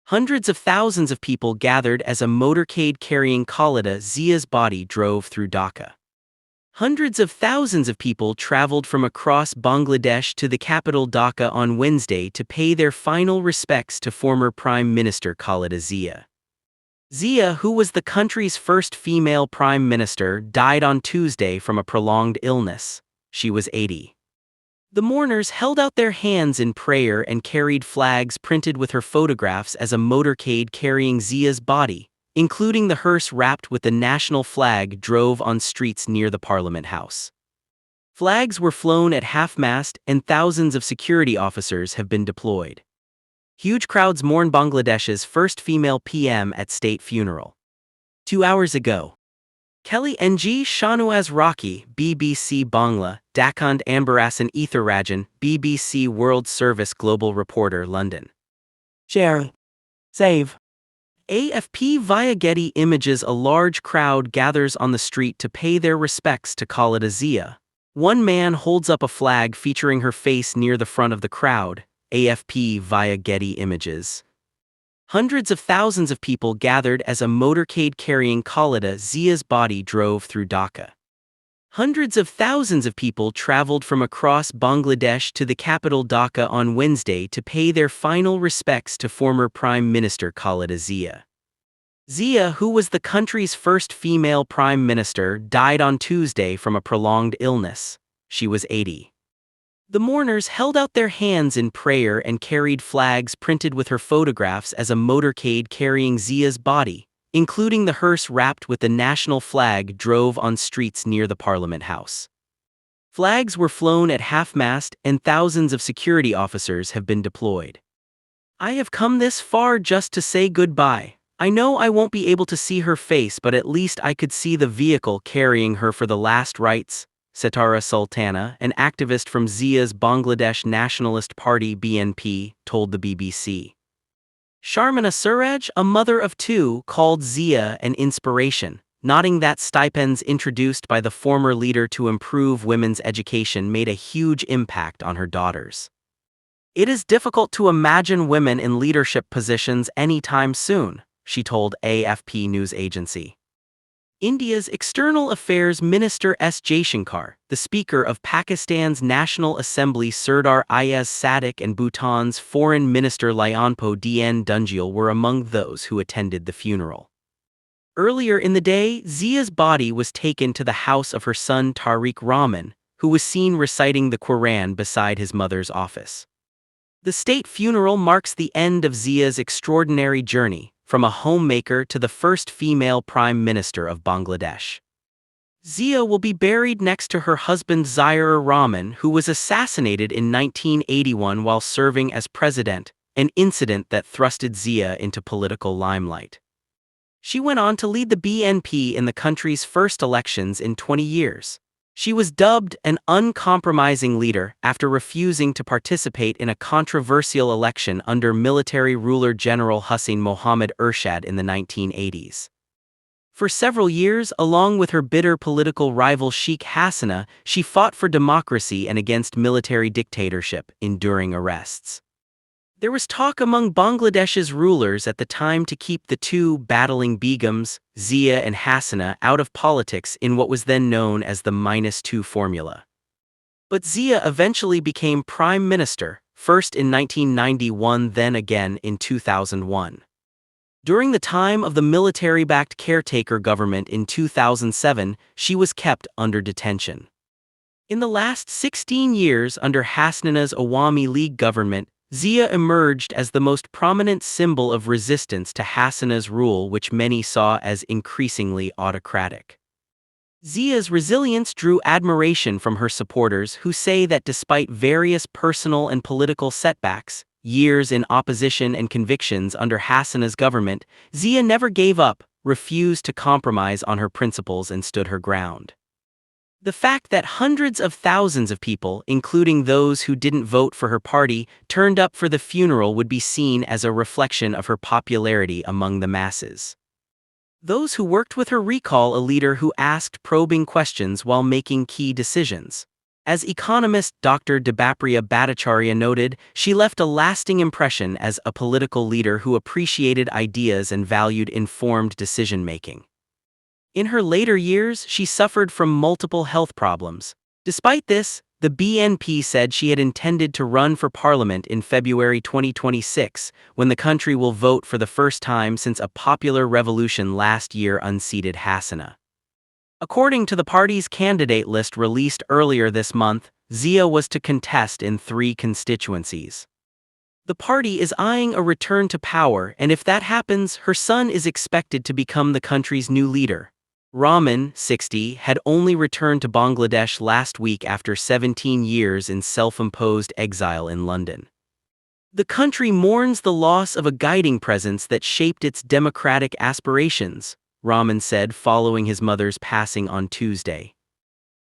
Hundreds of thousands of people gathered as a motorcade carrying Khaleda Zia's body drove through Dhaka. Hundreds of thousands of people traveled from across Bangladesh to the capital Dhaka on Wednesday to pay their final respects to former Prime Minister Khaleda Zia. Zia, who was the country's first female prime minister, died on Tuesday from a prolonged illness. She was 80. The mourners held out their hands in prayer and carried flags printed with her photographs as a motorcade carrying Zia's body, including the hearse wrapped with the national flag, drove on streets near the Parliament House. Flags were flown at half-mast and thousands of security officers have been deployed. Huge crowds mourn Bangladesh's first female PM at state funeral. 2 hours ago. Kelly Ng Shahnawaz Rocky, BBC Bangla, Dakand Ambarasan Ethirajan, BBC World Service Global Reporter, London. Share. Save. AFP via Getty Images. A large crowd gathers on the street to pay their respects to Khaleda Zia. One man holds up a flag featuring her face near the front of the crowd. AFP via Getty Images. Hundreds of thousands of people gathered as a motorcade carrying Khaleda Zia's body drove through Dhaka. Hundreds of thousands of people traveled from across Bangladesh to the capital Dhaka on Wednesday to pay their final respects to former Prime Minister Khaleda Zia. Zia, who was the country's first female prime minister, died on Tuesday from a prolonged illness. She was 80. The mourners held out their hands in prayer and carried flags printed with her photographs as a motorcade carrying Zia's body, including the hearse wrapped with the national flag, drove on streets near the Parliament House. Flags were flown at half-mast and thousands of security officers have been deployed. "I have come this far just to say goodbye. I know I won't be able to see her face, but at least I could see the vehicle carrying her for the last rites," Setara Sultana, an activist from Zia's Bangladesh Nationalist Party (BNP), told the BBC. Sharmana Suraj, a mother of two, called Zia an inspiration, noting that stipends introduced by the former leader to improve women's education made a huge impact on her daughters. "It is difficult to imagine women in leadership positions anytime soon," she told AFP news agency. India's External Affairs Minister S. Jaishankar, the Speaker of Pakistan's National Assembly Sardar Ayaz Sadiq, and Bhutan's Foreign Minister Lyonpo Dn Dungyal were among those who attended the funeral. Earlier in the day, Zia's body was taken to the house of her son Tariq Rahman, who was seen reciting the Quran beside his mother's office. The state funeral marks the end of Zia's extraordinary journey, from a homemaker to the first female prime minister of Bangladesh. Zia will be buried next to her husband Ziaur Rahman, who was assassinated in 1981 while serving as president, an incident that thrusted Zia into political limelight. She went on to lead the BNP in the country's first elections in 20 years. She was dubbed an uncompromising leader after refusing to participate in a controversial election under military ruler General Hussein Mohammad Ershad in the 1980s. For several years, along with her bitter political rival Sheikh Hasina, she fought for democracy and against military dictatorship, enduring arrests. There was talk among Bangladesh's rulers at the time to keep the two battling Begums, Zia and Hasina, out of politics in what was then known as the -2 formula. But Zia eventually became prime minister, first in 1991, then again in 2001. During the time of the military-backed caretaker government in 2007, she was kept under detention. In the last 16 years under Hasina's Awami League government, Zia emerged as the most prominent symbol of resistance to Hasina's rule, which many saw as increasingly autocratic. Zia's resilience drew admiration from her supporters, who say that despite various personal and political setbacks, years in opposition and convictions under Hasina's government, Zia never gave up, refused to compromise on her principles, and stood her ground. The fact that hundreds of thousands of people, including those who didn't vote for her party, turned up for the funeral would be seen as a reflection of her popularity among the masses. Those who worked with her recall a leader who asked probing questions while making key decisions. As economist Dr. Debapriya Bhattacharya noted, she left a lasting impression as a political leader who appreciated ideas and valued informed decision-making. In her later years, she suffered from multiple health problems. Despite this, the BNP said she had intended to run for parliament in February 2026, when the country will vote for the first time since a popular revolution last year unseated Hasina. According to the party's candidate list released earlier this month, Zia was to contest in 3 constituencies. The party is eyeing a return to power, and if that happens, her son is expected to become the country's new leader. Rahman, 60, had only returned to Bangladesh last week after 17 years in self-imposed exile in London. The country mourns the loss of a guiding presence that shaped its democratic aspirations, Rahman said following his mother's passing on Tuesday.